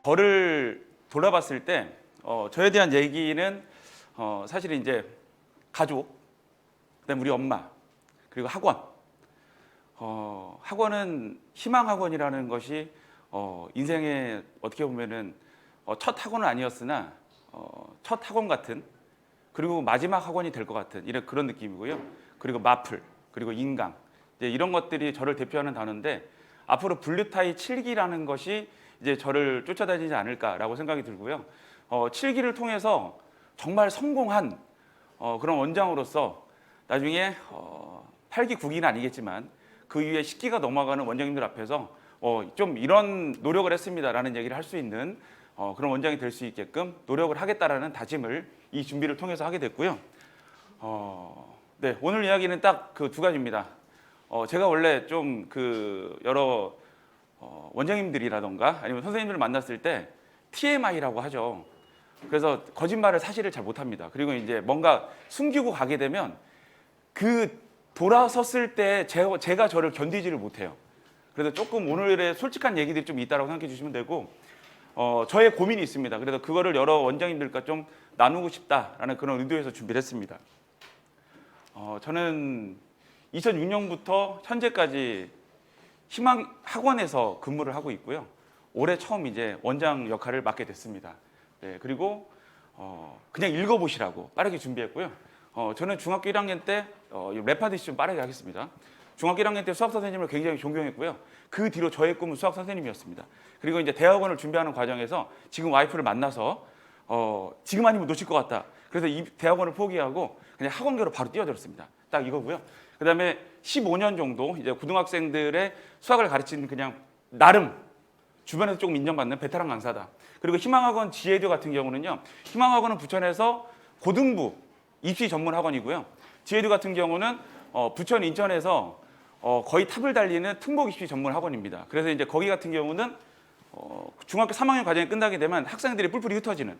저를 돌아봤을 때 저에 대한 얘기는 사실 이제 가족, 그다음 우리 엄마, 그리고 학원. 학원은 희망학원이라는 것이 인생의 어떻게 보면은 첫 학원은 아니었으나 첫 학원 같은, 그리고 마지막 학원이 될 것 같은 이런 그런 느낌이고요. 그리고 마플, 그리고 인강, 이제 이런 것들이 저를 대표하는 단어인데, 앞으로 블루타이 7기라는 것이 이제 저를 쫓아다니지 않을까라고 생각이 들고요. 7기를 통해서 정말 성공한 그런 원장으로서 나중에 8기, 9기는 아니겠지만 그 이후에 10기가 넘어가는 원장님들 앞에서 좀 이런 노력을 했습니다라는 얘기를 할 수 있는 그런 원장이 될 수 있게끔 노력을 하겠다라는 다짐을 이 준비를 통해서 하게 됐고요. 네, 오늘 이야기는 딱 그 두 가지입니다. 제가 원래 좀 그 여러 원장님들이라던가 아니면 선생님들을 만났을 때 TMI라고 하죠. 그래서 거짓말을 사실을 잘 못합니다. 그리고 이제 뭔가 숨기고 가게 되면 그 돌아섰을 때 제가 저를 견디지를 못해요. 그래서 조금 오늘의 솔직한 얘기들이 좀 있다고 생각해 주시면 되고, 저의 고민이 있습니다. 그래서 그거를 여러 원장님들과 좀 나누고 싶다라는 그런 의도에서 준비를 했습니다. 저는 2006년부터 현재까지 희망학원에서 근무를 하고 있고요. 올해 처음 이제 원장 역할을 맡게 됐습니다. 네, 그리고 그냥 읽어보시라고 빠르게 준비했고요. 저는 중학교 1학년 때 랩하듯이 좀 빠르게 하겠습니다. 중학교 1학년 때 수학 선생님을 굉장히 존경했고요. 그 뒤로 저의 꿈은 수학 선생님이었습니다. 그리고 이제 대학원을 준비하는 과정에서 지금 와이프를 만나서 지금 아니면 놓칠 것 같다. 그래서 이 대학원을 포기하고 그냥 학원계로 바로 뛰어들었습니다. 딱 이거고요. 그다음에 15년 정도 이제 고등학생들의 수학을 가르치는 그냥 나름 주변에서 조금 인정받는 베테랑 강사다. 그리고 희망학원 지혜교 같은 경우는요. 희망학원은 부천에서 고등부 입시 전문 학원이고요. 지혜교 같은 경우는 부천 인천에서 거의 탑을 달리는 특목 입시 전문 학원입니다. 그래서 이제 거기 같은 경우는 중학교 3학년 과정이 끝나게 되면 학생들이 뿔뿔이 흩어지는,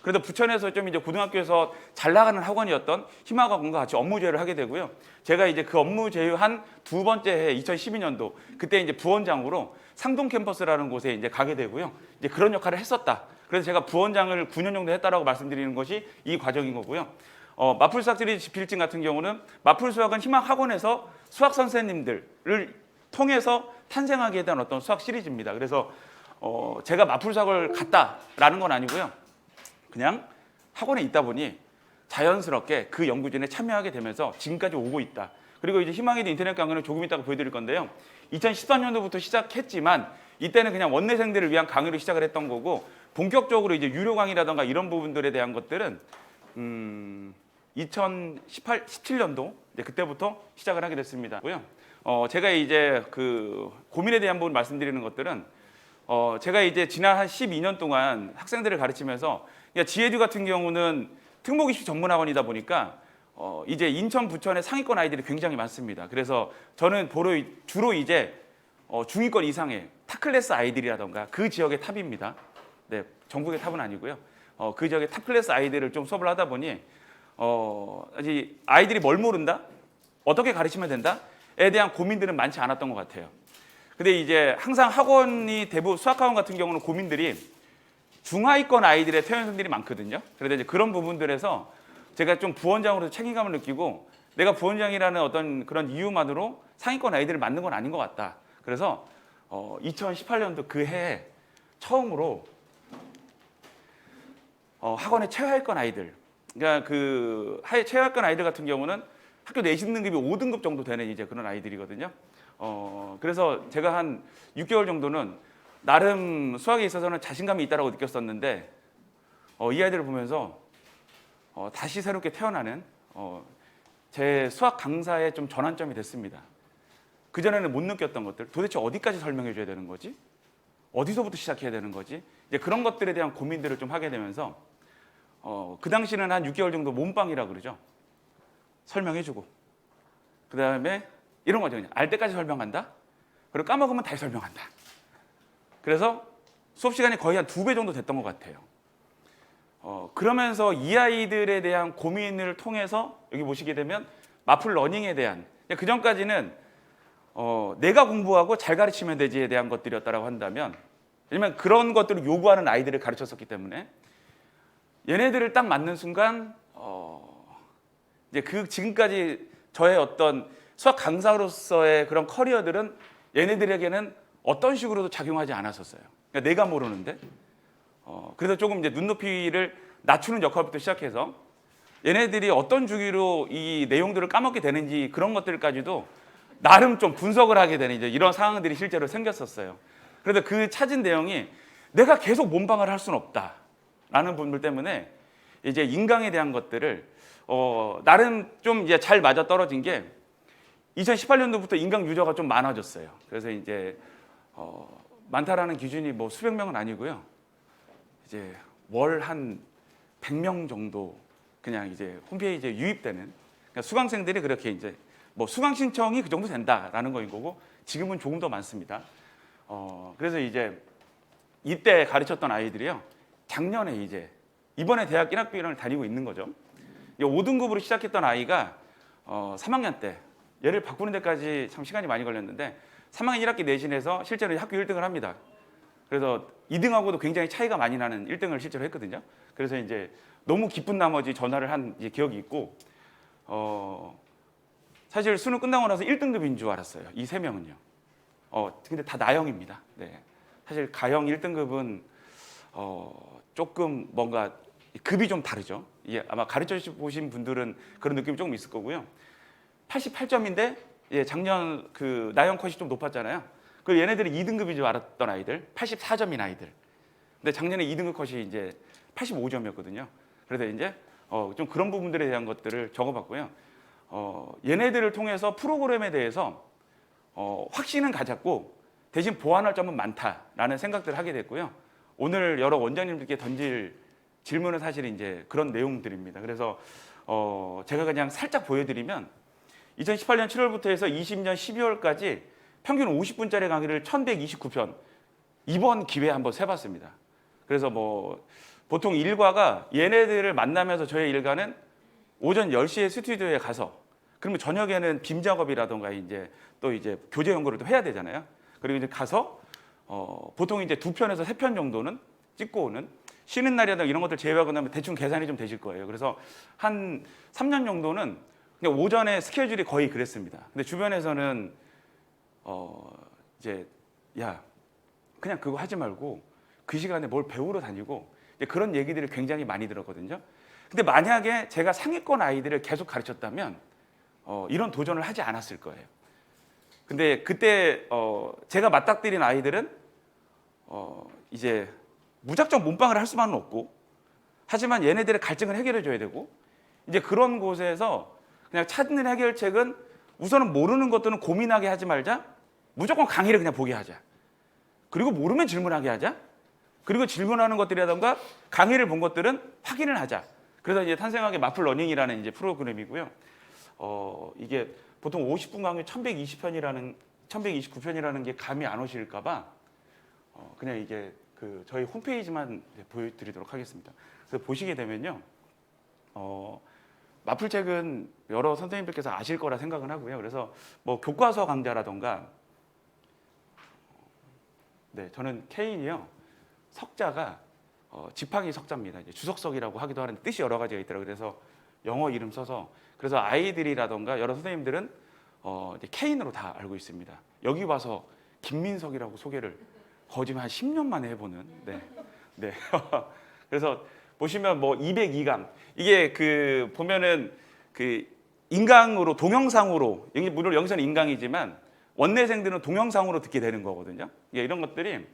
그래도 부천에서 좀 이제 고등학교에서 잘 나가는 학원이었던 희망학원과 같이 업무 제휴를 하게 되고요. 제가 이제 그 업무 제휴한 두 번째 해 2012년도 그때 이제 부원장으로 상동 캠퍼스라는 곳에 이제 가게 되고요. 이제 그런 역할을 했었다. 그래서 제가 부원장을 9년 정도 했다라고 말씀드리는 것이 이 과정인 거고요. 마플 수학 시리즈 빌증 같은 경우는 마플 수학은 희망학원에서 수학 선생님들을 통해서 탄생하게 된 어떤 수학 시리즈입니다. 그래서 제가 마플 수학을 갔다라는 건 아니고요. 그냥 학원에 있다 보니 자연스럽게 그 연구진에 참여하게 되면서 지금까지 오고 있다. 그리고 이제 희망의 인터넷 강의는 조금 이따가 보여드릴 건데요. 2013년도부터 시작했지만 이때는 그냥 원내생들을 위한 강의로 시작을 했던 거고, 본격적으로 이제 유료 강의라던가 이런 부분들에 대한 것들은 17년도 그때부터 시작을 하게 됐습니다. 제가 이제 그 고민에 대한 부분 말씀드리는 것들은 제가 이제 지난 한 12년 동안 학생들을 가르치면서 지혜주 같은 경우는 특목 입시 전문 학원이다 보니까 이제 인천 부천의 상위권 아이들이 굉장히 많습니다. 그래서 저는 주로 이제 중위권 이상의 탑 클래스 아이들이라던가 그 지역의 탑입니다. 네, 전국의 탑은 아니고요. 그 지역의 탑 클래스 아이들을 좀 수업을 하다 보니 아직 아이들이 뭘 모른다? 어떻게 가르치면 된다?에 대한 고민들은 많지 않았던 것 같아요. 근데 이제 항상 학원이 대부분 수학학원 같은 경우는 고민들이 중하위권 아이들의 퇴원생들이 많거든요. 그래서 이제 그런 부분들에서 제가 좀 부원장으로서 책임감을 느끼고, 내가 부원장이라는 어떤 그런 이유만으로 상위권 아이들을 맡는 건 아닌 것 같다. 그래서 2018년도 그 해에 처음으로 학원의 최하위권 아이들, 그러니까 그 최하위권 아이들 같은 경우는 학교 내신 등급이 5등급 정도 되는 이제 그런 아이들이거든요. 그래서 제가 한 6개월 정도는 나름 수학에 있어서는 자신감이 있다라고 느꼈었는데, 이 아이들을 보면서 다시 새롭게 태어나는 제 수학 강사의 좀 전환점이 됐습니다. 그전에는 못 느꼈던 것들, 도대체 어디까지 설명해 줘야 되는 거지? 어디서부터 시작해야 되는 거지? 이제 그런 것들에 대한 고민들을 좀 하게 되면서 그 당시는 한 6개월 정도 몸빵이라고 그러죠. 설명해주고, 그 다음에 이런 거죠. 그냥 알 때까지 설명한다. 그리고 까먹으면 다시 설명한다. 그래서 수업 시간이 거의 한 2배 정도 됐던 것 같아요. 그러면서 이 아이들에 대한 고민을 통해서 여기 보시게 되면 마플 러닝에 대한, 그 전까지는 내가 공부하고 잘 가르치면 되지에 대한 것들이었다고 한다면 왜냐면 그런 것들을 요구하는 아이들을 가르쳤었기 때문에 얘네들을 딱 맞는 순간 이제 그 지금까지 저의 어떤 수학 강사로서의 그런 커리어들은 얘네들에게는 어떤 식으로도 작용하지 않았었어요. 그러니까 내가 모르는데 그래서 조금 이제 눈높이를 낮추는 역할부터 시작해서 얘네들이 어떤 주기로 이 내용들을 까먹게 되는지 그런 것들까지도 나름 좀 분석을 하게 되는 이제 이런 상황들이 실제로 생겼었어요. 그래서 그 찾은 내용이 내가 계속 몸방을 할 수는 없다라는 분들 때문에 이제 인강에 대한 것들을 나름 좀 이제 잘 맞아 떨어진 게 2018년도부터 인강 유저가 좀 많아졌어요. 그래서 이제 많다라는 기준이 뭐 수백 명은 아니고요. 이제 월 한 100명 정도 그냥 이제 홈페이지에 유입되는 그러니까 수강생들이 그렇게 이제 뭐 수강 신청이 그 정도 된다라는 거인 거고 지금은 조금 더 많습니다. 그래서 이제 이때 가르쳤던 아이들이요. 작년에 이제 이번에 대학 1학기를 다니고 있는 거죠. 5등급으로 시작했던 아이가 3학년 때 얘를 바꾸는 데까지 참 시간이 많이 걸렸는데 3학년 1학기 내신에서 실제로 학교 1등을 합니다. 그래서 2등하고도 굉장히 차이가 많이 나는 1등을 실제로 했거든요. 그래서 이제 너무 기쁜 나머지 전화를 한 이제 기억이 있고 사실 수능 끝나고 나서 1등급인 줄 알았어요. 이 세 명은요. 근데 다 나영입니다. 네. 사실 가영 1등급은 조금 뭔가 급이 좀 다르죠. 예, 아마 가르쳐 보신 분들은 그런 느낌이 조금 있을 거고요. 88점인데 예, 작년 그 나영 컷이 좀 높았잖아요. 그 얘네들이 2등급인 줄 알았던 아이들, 84점인 아이들. 근데 작년에 2등급 컷이 이제 85점이었거든요. 그래서 이제 좀 그런 부분들에 대한 것들을 적어봤고요. 얘네들을 통해서 프로그램에 대해서 확신은 가졌고 대신 보완할 점은 많다라는 생각들을 하게 됐고요. 오늘 여러 원장님들께 던질 질문은 사실 이제 그런 내용들입니다. 그래서 제가 그냥 살짝 보여드리면 2018년 7월부터 해서 20년 12월까지 평균 50분짜리 강의를 1129편 이번 기회에 한번 세봤습니다. 그래서 뭐 보통 일과가 얘네들을 만나면서 저의 일과는 오전 10시에 스튜디오에 가서 그러면 저녁에는 빔 작업이라던가 이제 또 이제 교재 연구를 또 해야 되잖아요. 그리고 이제 가서 보통 이제 2편에서 3편 정도는 찍고 오는 쉬는 날이라든가 이런 것들 제외하고 나면 대충 계산이 좀 되실 거예요. 그래서 한 3년 정도는 그냥 오전에 스케줄이 거의 그랬습니다. 근데 주변에서는 이제 야 그냥 그거 하지 말고 그 시간에 뭘 배우러 다니고 그런 얘기들을 굉장히 많이 들었거든요. 근데 만약에 제가 상위권 아이들을 계속 가르쳤다면 이런 도전을 하지 않았을 거예요. 근데 그때 제가 맞닥뜨린 아이들은 이제 무작정 몸빵을 할 수만은 없고 하지만 얘네들의 갈증을 해결해 줘야 되고 이제 그런 곳에서 그냥 찾는 해결책은 우선은 모르는 것들은 고민하게 하지 말자. 무조건 강의를 그냥 보게 하자. 그리고 모르면 질문하게 하자. 그리고 질문하는 것들이라던가 강의를 본 것들은 확인을 하자. 그래서 이제 탄생한 게 마플 러닝이라는 이제 프로그램이고요. 이게 보통 50분 강의 1129편이라는 게 감이 안 오실까봐 그냥 이게 그 저희 홈페이지만 보여드리도록 하겠습니다. 그래서 보시게 되면요, 마플 책은 여러 선생님들께서 아실 거라 생각은 하고요. 그래서 뭐 교과서 강좌라던가, 네, 저는 케인이요 석자가 지팡이 석자입니다. 이제 주석석이라고 하기도 하는데 뜻이 여러 가지가 있더라고요. 그래서 영어 이름 써서 그래서 아이들이라던가 여러 선생님들은 이제 케인으로 다 알고 있습니다. 여기 와서 김민석이라고 소개를 거의 한 10년 만에 해보는. 네, 네. 그래서 보시면 뭐 202강 이게 그 보면은 그 인강으로 동영상으로 물론 여기서는 인강이지만 원내생들은 동영상으로 듣게 되는 거거든요. 이런 것들이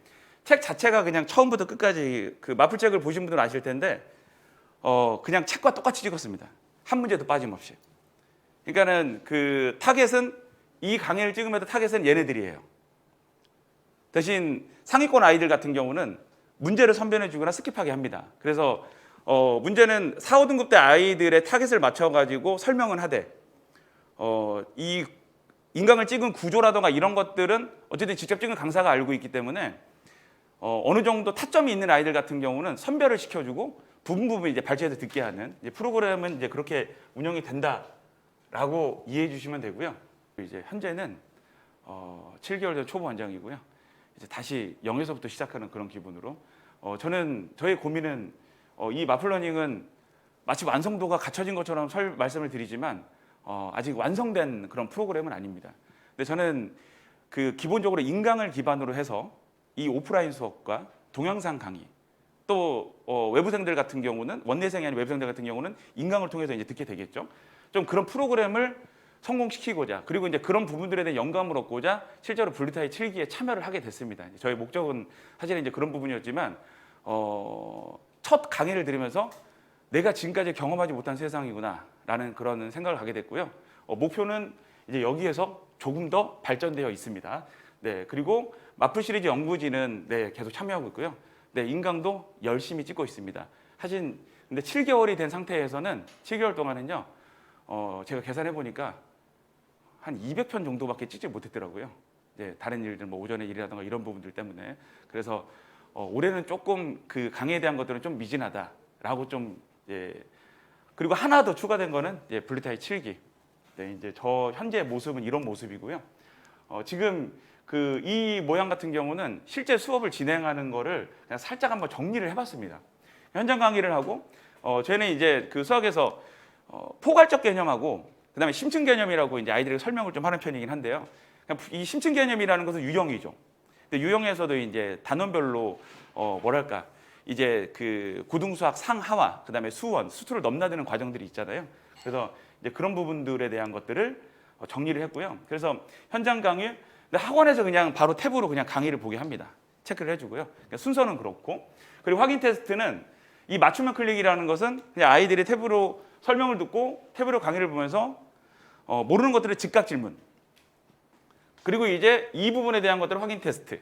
책 자체가 그냥 처음부터 끝까지 그 마플 책을 보신 분들은 아실 텐데 그냥 책과 똑같이 찍었습니다. 한 문제도 빠짐없이. 그러니까는 그 타겟은 이 강의를 찍으면서 타겟은 얘네들이에요. 대신 상위권 아이들 같은 경우는 문제를 선변해 주거나 스킵하게 합니다. 그래서 문제는 4, 5등급 대 아이들의 타겟을 맞춰가지고 설명은 하되 이 인강을 찍은 구조라던가 이런 것들은 어쨌든 직접 찍은 강사가 알고 있기 때문에 어느 정도 타점이 있는 아이들 같은 경우는 선별을 시켜주고 부분 이제 발췌해서 듣게 하는 이제 프로그램은 이제 그렇게 운영이 된다라고 이해해 주시면 되고요. 이제 현재는 7개월 전 초보 원장이고요. 이제 다시 0에서부터 시작하는 그런 기분으로 저는 저의 고민은 이 마플러닝은 마치 완성도가 갖춰진 것처럼 말씀을 드리지만 아직 완성된 그런 프로그램은 아닙니다. 근데 저는 그 기본적으로 인강을 기반으로 해서 이 오프라인 수업과 동영상 강의 또 외부생들 같은 경우는 원내생이 아닌 외부생들 같은 경우는 인강을 통해서 이제 듣게 되겠죠. 좀 그런 프로그램을 성공시키고자 그리고 이제 그런 부분들에 대한 영감을 얻고자 실제로 블루타이 7기에 참여를 하게 됐습니다. 저의 목적은 사실은 이제 그런 부분이었지만 첫 강의를 들으면서 내가 지금까지 경험하지 못한 세상이구나라는 그런 생각을 하게 됐고요. 목표는 이제 여기에서 조금 더 발전되어 있습니다. 네, 그리고 마플 시리즈 연구진은 네, 계속 참여하고 있고요. 네, 인강도 열심히 찍고 있습니다. 하신 근데 7개월이 된 상태에서는 7개월 동안은요, 제가 계산해 보니까 한 200편 정도밖에 찍지 못했더라고요. 네, 다른 일들, 뭐 오전에 일이라든가 이런 부분들 때문에. 그래서 올해는 조금 그 강의에 대한 것들은 좀 미진하다라고 좀 그리고 하나 더 추가된 거는 블루타이 7기. 네, 이제 저 현재 모습은 이런 모습이고요. 지금 그 이 모양 같은 경우는 실제 수업을 진행하는 거를 그냥 살짝 한번 정리를 해봤습니다. 현장 강의를 하고 저희는 이제 그 수학에서 포괄적 개념하고 그다음에 심층 개념이라고 이제 아이들에게 설명을 좀 하는 편이긴 한데요. 이 심층 개념이라는 것은 유형이죠. 근데 유형에서도 이제 단원별로 뭐랄까 이제 그 고등수학 상하와 그다음에 수원, 수투를 넘나드는 과정들이 있잖아요. 그래서 이제 그런 부분들에 대한 것들을 정리를 했고요. 그래서 현장 강의 학원에서 그냥 바로 탭으로 그냥 강의를 보게 합니다. 체크를 해주고요. 그러니까 순서는 그렇고 그리고 확인 테스트는 이 맞춤형 클릭이라는 것은 그냥 아이들이 탭으로 설명을 듣고 탭으로 강의를 보면서 모르는 것들을 즉각 질문 그리고 이제 이 부분에 대한 것들을 확인 테스트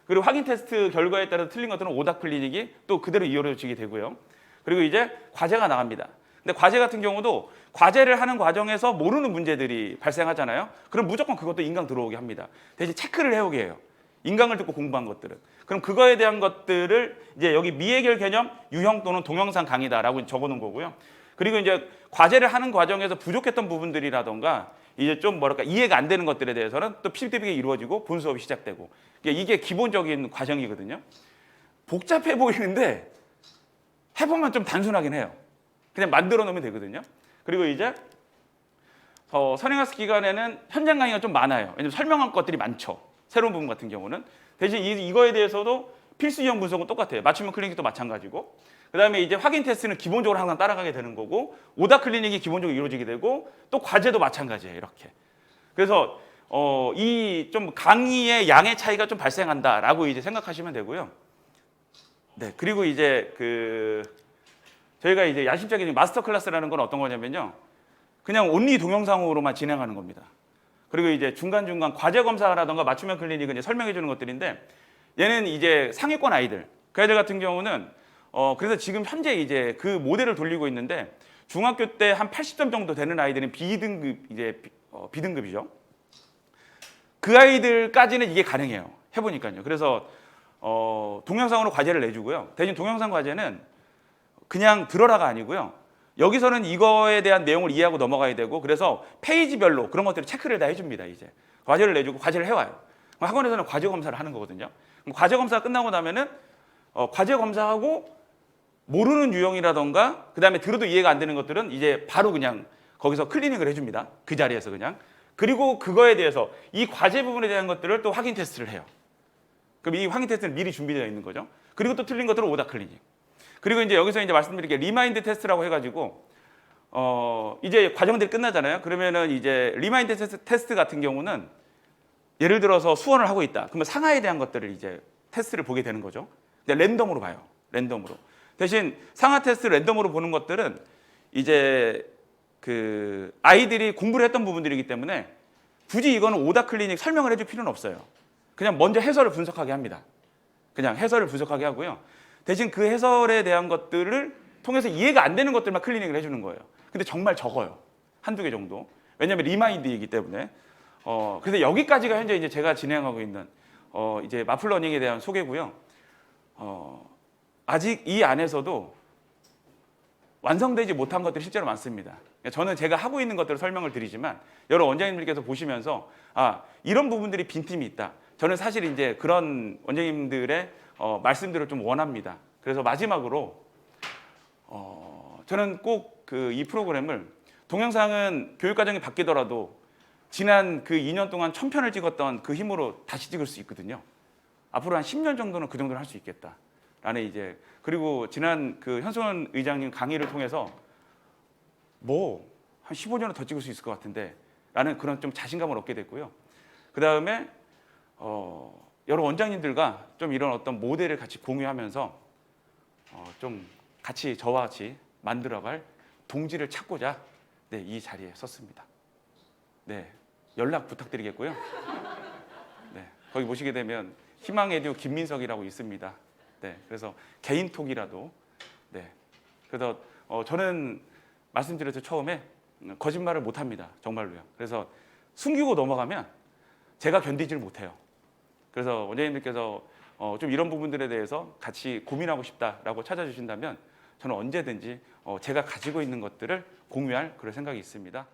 그리고 확인 테스트 결과에 따라서 틀린 것들은 오답 클리닉이 또 그대로 이어지게 되고요. 그리고 이제 과제가 나갑니다. 근데 과제 같은 경우도 과제를 하는 과정에서 모르는 문제들이 발생하잖아요. 그럼 무조건 그것도 인강 들어오게 합니다. 대신 체크를 해오게 해요. 인강을 듣고 공부한 것들은. 그럼 그거에 대한 것들을 이제 여기 미해결 개념 유형 또는 동영상 강의다라고 적어놓은 거고요. 그리고 이제 과제를 하는 과정에서 부족했던 부분들이라던가 이제 좀 뭐랄까 이해가 안 되는 것들에 대해서는 또 피드백이 이루어지고 본 수업이 시작되고 이게 기본적인 과정이거든요. 복잡해 보이는데 해보면 좀 단순하긴 해요. 그냥 만들어 놓으면 되거든요. 그리고 이제 선행학습 기간에는 현장 강의가 좀 많아요. 왜냐면 설명할 것들이 많죠. 새로운 부분 같은 경우는. 대신 이거에 대해서도 필수 유형 분석은 똑같아요. 맞춤형 클리닉도 마찬가지고. 그다음에 이제 확인 테스트는 기본적으로 항상 따라가게 되는 거고 오답 클리닉이 기본적으로 이루어지게 되고 또 과제도 마찬가지예요. 이렇게. 그래서 이 좀 강의의 양의 차이가 좀 발생한다라고 이제 생각하시면 되고요. 네. 그리고 이제 저희가 이제 야심작인 마스터 클래스라는 건 어떤 거냐면요. 그냥 온리 동영상으로만 진행하는 겁니다. 그리고 이제 중간중간 과제 검사라던가 맞춤형 클리닉은 이제 설명해 주는 것들인데 얘는 이제 상위권 아이들, 그 아이들 같은 경우는 그래서 지금 현재 이제 그 모델을 돌리고 있는데 중학교 때 한 80점 정도 되는 아이들은 비등급이죠. 그 아이들까지는 이게 가능해요. 해보니까요. 그래서 동영상으로 과제를 내주고요. 대신 동영상 과제는 그냥 들어라가 아니고요. 여기서는 이거에 대한 내용을 이해하고 넘어가야 되고 그래서 페이지별로 그런 것들을 체크를 다 해줍니다. 이제 과제를 내주고 과제를 해와요. 학원에서는 과제 검사를 하는 거거든요. 그럼 과제 검사가 끝나고 나면은 과제 검사하고 모르는 유형이라던가 그다음에 들어도 이해가 안 되는 것들은 이제 바로 그냥 거기서 클리닉을 해줍니다. 그 자리에서 그냥. 그리고 그거에 대해서 이 과제 부분에 대한 것들을 또 확인 테스트를 해요. 그럼 이 확인 테스트는 미리 준비되어 있는 거죠. 그리고 또 틀린 것들은 오답 클리닉. 그리고 이제 여기서 이제 말씀드릴 게 리마인드 테스트라고 해가지고 이제 과정들이 끝나잖아요. 그러면은 이제 리마인드 테스트 같은 경우는 예를 들어서 수원을 하고 있다. 그러면 상하에 대한 것들을 이제 테스트를 보게 되는 거죠. 근데 랜덤으로 봐요. 랜덤으로. 대신 상하 테스트 랜덤으로 보는 것들은 이제 그 아이들이 공부를 했던 부분들이기 때문에 굳이 이거는 오답 클리닉 설명을 해줄 필요는 없어요. 그냥 먼저 해설을 분석하게 합니다. 그냥 해설을 분석하게 하고요. 대신 그 해설에 대한 것들을 통해서 이해가 안 되는 것들만 클리닉을 해주는 거예요. 근데 정말 적어요. 한두 개 정도. 왜냐하면 리마인드이기 때문에. 그래서 여기까지가 현재 이제 제가 진행하고 있는 이제 마플러닝에 대한 소개고요. 아직 이 안에서도 완성되지 못한 것들이 실제로 많습니다. 저는 제가 하고 있는 것들을 설명을 드리지만 여러 원장님들께서 보시면서 이런 부분들이 빈틈이 있다. 저는 사실 이제 그런 원장님들의 말씀들을 좀 원합니다. 그래서 마지막으로 저는 꼭 그 이 프로그램을 동영상은 교육 과정이 바뀌더라도 지난 그 2년 동안 1000편을 찍었던 그 힘으로 다시 찍을 수 있거든요. 앞으로 한 10년 정도는 그 정도는 할 수 있겠다라는 이제 그리고 지난 그 현승원 의장님 강의를 통해서 뭐 한 15년은 더 찍을 수 있을 것 같은데 라는 그런 좀 자신감을 얻게 됐고요. 그 다음에 여러 원장님들과 좀 이런 어떤 모델을 같이 공유하면서 좀 같이 저와 같이 만들어갈 동지를 찾고자 네, 이 자리에 섰습니다. 네, 연락 부탁드리겠고요. 네, 거기 보시게 되면 희망에듀 김민석이라고 있습니다. 네, 그래서 개인톡이라도 네, 그래서 저는 말씀드렸죠 처음에 거짓말을 못합니다. 정말로요. 그래서 숨기고 넘어가면 제가 견디질 못해요. 그래서 원장님들께서 좀 이런 부분들에 대해서 같이 고민하고 싶다라고 찾아주신다면 저는 언제든지 제가 가지고 있는 것들을 공유할 그런 생각이 있습니다.